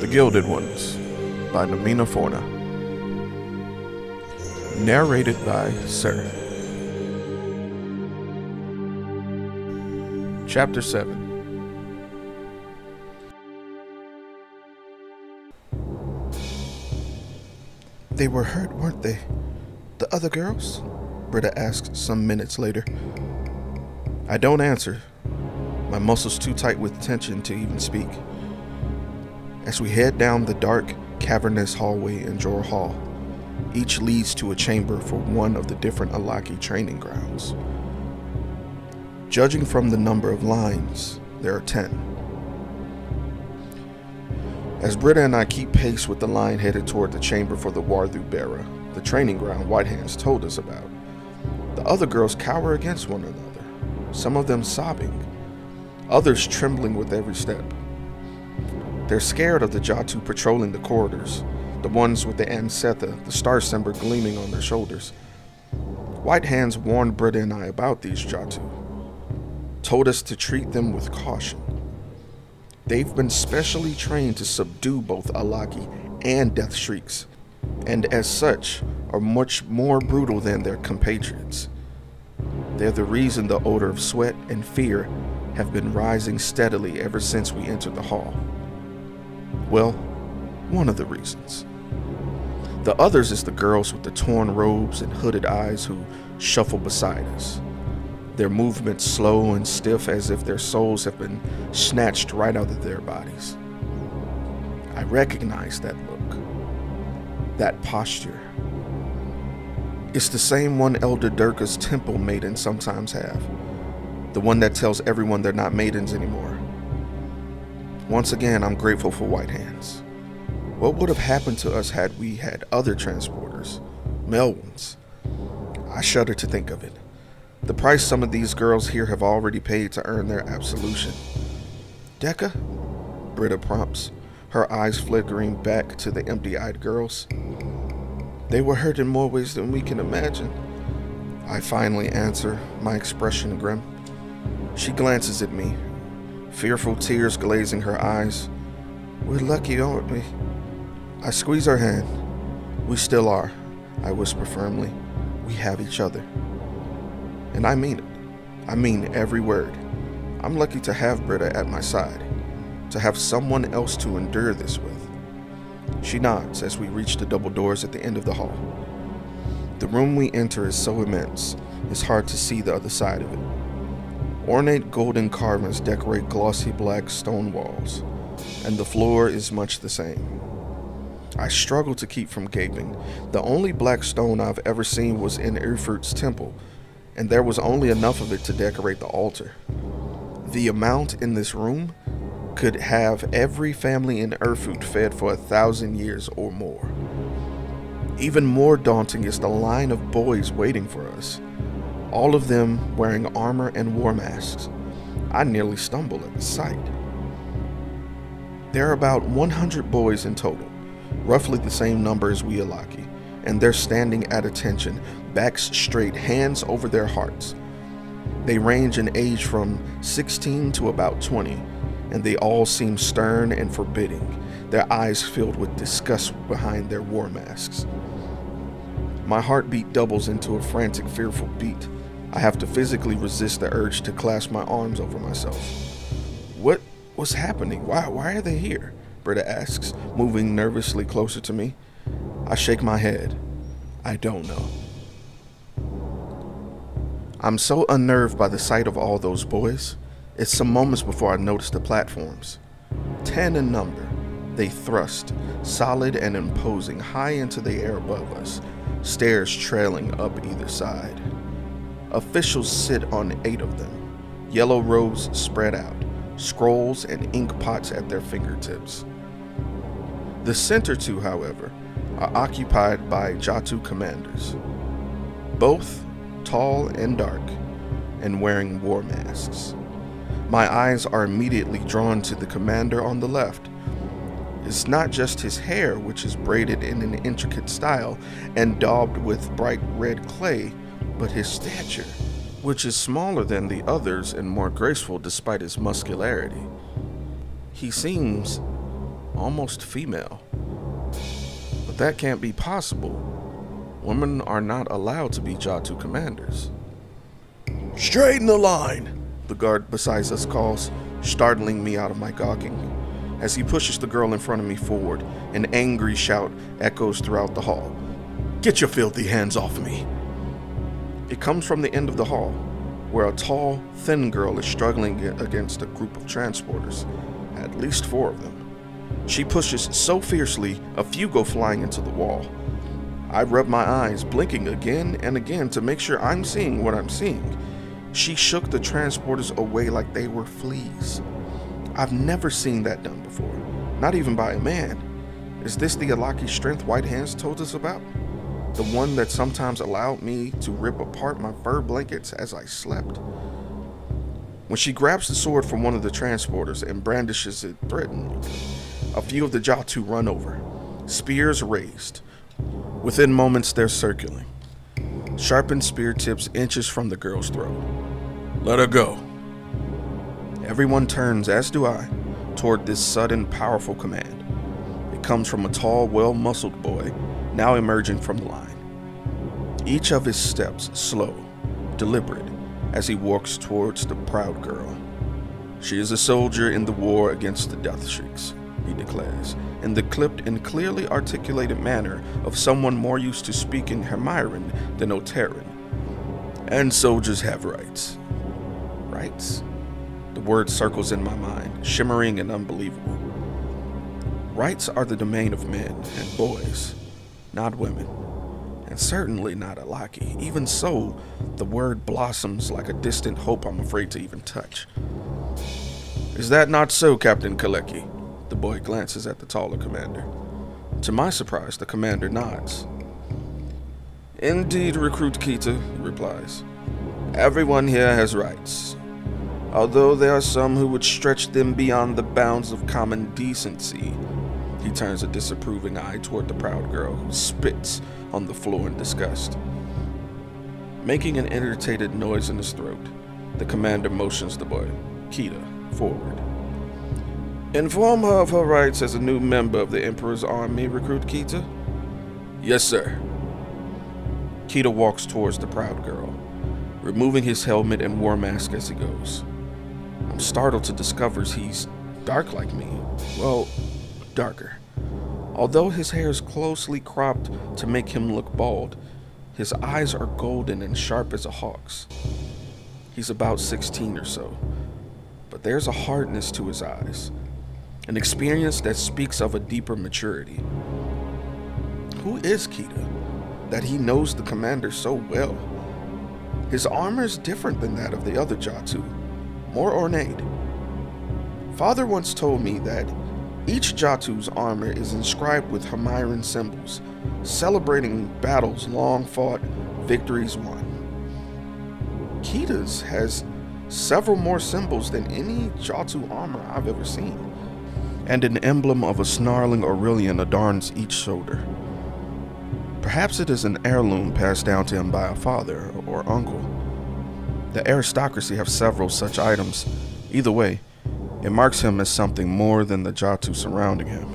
The Gilded Ones by Namina Forna. Narrated by Sir. Chapter 7. They were hurt, weren't they? The other girls? Britta asked some minutes later. I don't answer. My muscles too tight with tension to even speak. As we head down the dark, cavernous hallway in Jor Hall, each leads to a chamber for one of the different Alaki training grounds. Judging from the number of lines, there are 10. As Britta and I keep pace with the line headed toward the chamber for the Warthu Bearer, the training ground White Hands told us about, the other girls cower against one another, some of them sobbing, others trembling with every step. They're scared of the Jatu patrolling the corridors, the ones with the Ansetha, the star symbol gleaming on their shoulders. White Hands warned Britta and I about these Jatu, told us to treat them with caution. They've been specially trained to subdue both Alaki and Death Shrieks, and as such are much more brutal than their compatriots. They're the reason the odor of sweat and fear have been rising steadily ever since we entered the hall. Well, one of the reasons. The others is the girls with the torn robes and hooded eyes who shuffle beside us, their movements slow and stiff as if their souls have been snatched right out of their bodies. I recognize that look, that posture. It's the same one Elder Durga's temple maidens sometimes have, the one that tells everyone they're not maidens anymore. Once again, I'm grateful for White Hands. What would have happened to us had we had other transporters, male ones? I shudder to think of it. The price some of these girls here have already paid to earn their absolution. Deka? Britta prompts, her eyes flickering back to the empty-eyed girls. They were hurt in more ways than we can imagine. I finally answer, my expression grim. She glances at me, fearful tears glazing her eyes. We're lucky, aren't we? I squeeze her hand. We still are, I whisper firmly. We have each other. And I mean it. I mean every word. I'm lucky to have Britta at my side, to have someone else to endure this with. She nods as we reach the double doors at the end of the hall. The room we enter is so immense, it's hard to see the other side of it. Ornate golden carvings decorate glossy black stone walls, and the floor is much the same. I struggle to keep from gaping. The only black stone I've ever seen was in Erfurt's temple, and there was only enough of it to decorate the altar. The amount in this room could have every family in Erfurt fed for 1,000 years or more. Even more daunting is the line of boys waiting for us, all of them wearing armor and war masks. I nearly stumble at the sight. There are about 100 boys in total, roughly the same number as we Alaki, and they're standing at attention, backs straight, hands over their hearts. They range in age from 16 to about 20, and they all seem stern and forbidding, their eyes filled with disgust behind their war masks. My heartbeat doubles into a frantic, fearful beat. I have to physically resist the urge to clasp my arms over myself. What's happening? Why are they here? Britta asks, moving nervously closer to me. I shake my head. I don't know. I'm so unnerved by the sight of all those boys. It's some moments before I notice the platforms. 10 in number. They thrust, solid and imposing, high into the air above us, stairs trailing up either side. Officials sit on 8 of them, yellow robes spread out, scrolls and ink pots at their fingertips. The center 2, however, are occupied by Jatu commanders, both tall and dark, and wearing war masks. My eyes are immediately drawn to the commander on the left. It's not just his hair, which is braided in an intricate style and daubed with bright red clay, but his stature, which is smaller than the others and more graceful despite his muscularity. He seems almost female. But that can't be possible. Women are not allowed to be Jatu commanders. Straighten the line, the guard beside us calls, startling me out of my gawking. As he pushes the girl in front of me forward, an angry shout echoes throughout the hall. Get your filthy hands off me. It comes from the end of the hall, where a tall, thin girl is struggling against a group of transporters, at least 4 of them. She pushes so fiercely, a few go flying into the wall. I rub my eyes, blinking again and again to make sure I'm seeing what I'm seeing. She shook the transporters away like they were fleas. I've never seen that done before, not even by a man. Is this the Alaki strength White Hands told us about? The one that sometimes allowed me to rip apart my fur blankets as I slept? When she grabs the sword from one of the transporters and brandishes it threateningly, a few of the Jatu run over, spears raised. Within moments, they're circling. Sharpened spear tips inches from the girl's throat. Let her go. Everyone turns, as do I, toward this sudden, powerful command. It comes from a tall, well-muscled boy, now emerging from the line. Each of his steps slow, deliberate, as he walks towards the proud girl. She is a soldier in the war against the Death Shrieks, he declares, in the clipped and clearly articulated manner of someone more used to speaking Hamiran than Oteran. And soldiers have rights. Rights? The word circles in my mind, shimmering and unbelievable. Rights are the domain of men and boys, not women, and certainly not Alaki. Even so, the word blossoms like a distant hope I'm afraid to even touch. Is that not so, Captain Kaleki? The boy glances at the taller commander. To my surprise, the commander nods. Indeed, Recruit Keita, he replies. Everyone here has rights, although there are some who would stretch them beyond the bounds of common decency. He turns a disapproving eye toward the proud girl, who spits on the floor in disgust. Making an irritated noise in his throat, the commander motions the boy, Keita, forward. Inform her of her rights as a new member of the Emperor's army, Recruit Keita. Yes, sir. Keita walks towards the proud girl, removing his helmet and war mask as he goes. I'm startled to discover he's dark like me. Well, darker. Although his hair is closely cropped to make him look bald, his eyes are golden and sharp as a hawk's. He's about 16 or so, but there's a hardness to his eyes, an experience that speaks of a deeper maturity. Who is Keita, that he knows the commander so well? His armor is different than that of the other Jatu, more ornate. Father once told me that each Jatu's armor is inscribed with Hamiran symbols, celebrating battles long fought, victories won. Keita's has several more symbols than any Jatu armor I've ever seen, and an emblem of a snarling Aurelian adorns each shoulder. Perhaps it is an heirloom passed down to him by a father or uncle. The aristocracy have several such items. Either way, it marks him as something more than the Jatu surrounding him.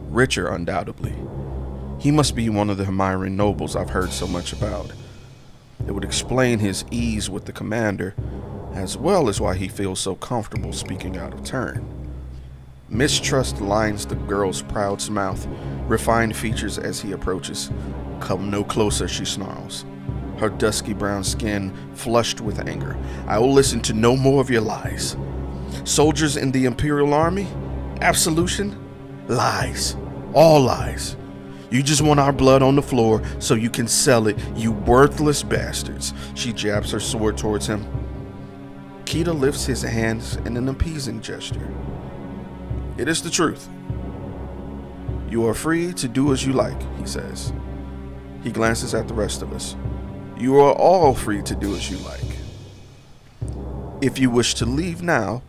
Richer, undoubtedly. He must be one of the Hamiran nobles I've heard so much about. It would explain his ease with the commander, as well as why he feels so comfortable speaking out of turn. Mistrust lines the girl's proud mouth, refined features as he approaches. Come no closer, she snarls, her dusky brown skin flushed with anger. I will listen to no more of your lies. Soldiers in the Imperial Army? Absolution? Lies. All lies. You just want our blood on the floor so you can sell it, you worthless bastards. She jabs her sword towards him. Keita lifts his hands in an appeasing gesture. It is the truth. You are free to do as you like, he says. He glances at the rest of us. You are all free to do as you like. If you wish to leave now,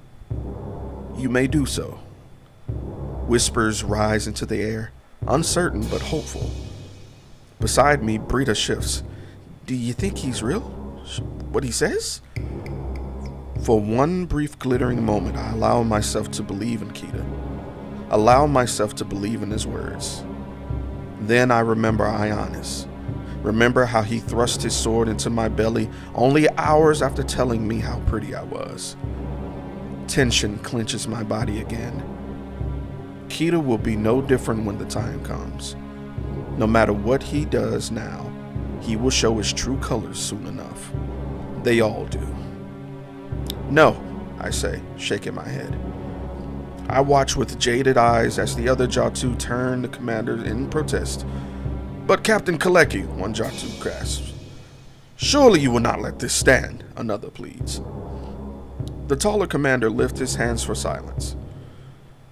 you may do so. Whispers rise into the air, uncertain but hopeful. Beside me, Britta shifts. Do you think he's real? What he says? For one brief glittering moment, I allow myself to believe in Keita. allow myself to believe in his words. Then I remember Ionis. Remember how he thrust his sword into my belly only hours after telling me how pretty I was. Tension clenches my body again. Keita will be no different when the time comes. No matter what he does now, he will show his true colors soon enough. They all do. No, I say, shaking my head. I watch with jaded eyes as the other Jatu turn to commander in protest. But Captain Kaleki, one Jatu grasps. Surely you will not let this stand, another pleads. The taller commander lifts his hands for silence.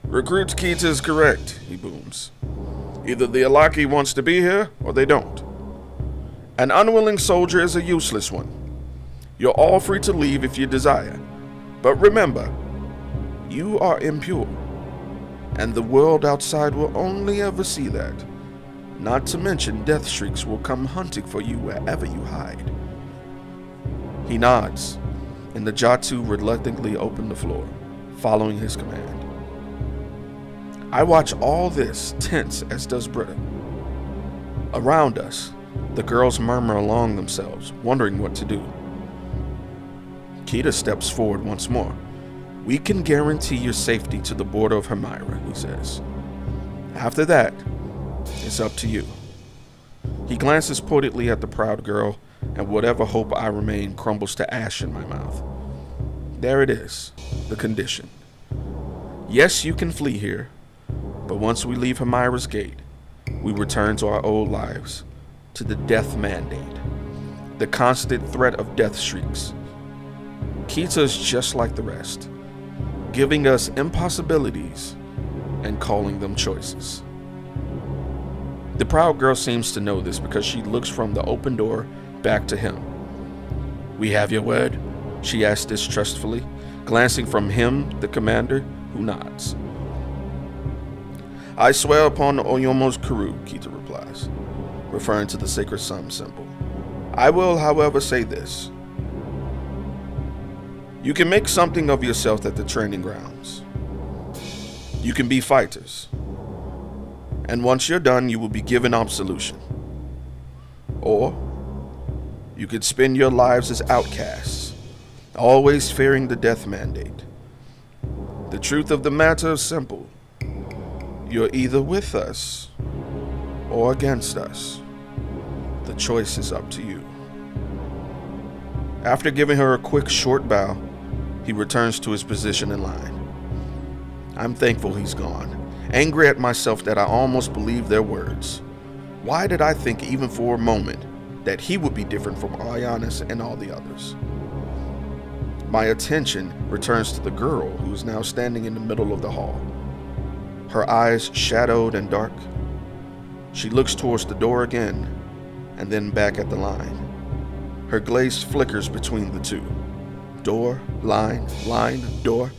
Recruit Keita is correct, he booms. Either the Alaki wants to be here, or they don't. An unwilling soldier is a useless one. You're all free to leave if you desire. But remember, you are impure, and the world outside will only ever see that. Not to mention death shrieks will come hunting for you wherever you hide. He nods, and the Jatu reluctantly open the floor, following his command. I watch all this tense, as does Britta. Around us, the girls murmur along themselves, wondering what to do. Keita steps forward once more. We can guarantee your safety to the border of Hermira, he says. After that, it's up to you. He glances pointedly at the proud girl, and whatever hope I remain crumbles to ash in my mouth. There it is, the condition. Yes, you can flee here, but once we leave Hermira's gate, we return to our old lives, to the death mandate, the constant threat of death shrieks. Keita is just like the rest, giving us impossibilities and calling them choices. The proud girl seems to know this because she looks from the open door back to him. We have your word? She asks distrustfully, glancing from him, the commander, who nods. I swear upon the Oyomo's Kuru, Keita replies, referring to the sacred sun symbol. I will, however, say this. You can make something of yourself at the training grounds. You can be fighters. And once you're done, you will be given absolution. Or you could spend your lives as outcasts, always fearing the death mandate. The truth of the matter is simple. You're either with us or against us. The choice is up to you. After giving her a quick, short bow, he returns to his position in line. I'm thankful he's gone, angry at myself that I almost believed their words. Why did I think even for a moment that he would be different from Ionis and all the others? My attention returns to the girl who is now standing in the middle of the hall. Her eyes shadowed and dark. She looks towards the door again, and then back at the line. Her glaze flickers between the two. Door, line, door.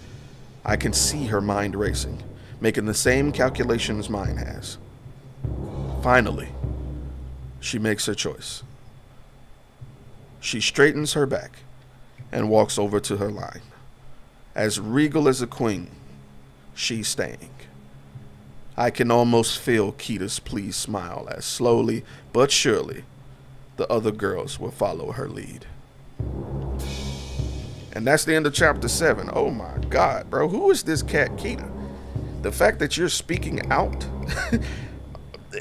I can see her mind racing, making the same calculations mine has. Finally, she makes her choice. She straightens her back and walks over to her line. As regal as a queen, she's staying. I can almost feel Keita's pleased smile as slowly but surely the other girls will follow her lead. And that's the end of chapter 7. Oh my God, bro. Who is this cat Keita? The fact that you're speaking out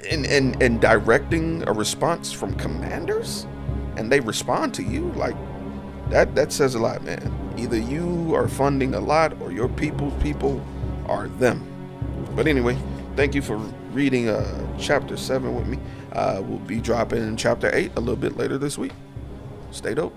and directing a response from commanders and they respond to you, like that says a lot, man. Either you are funding a lot or your people are them. But anyway, thank you for reading chapter 7 with me. We'll be dropping chapter 8 a little bit later this week. Stay dope.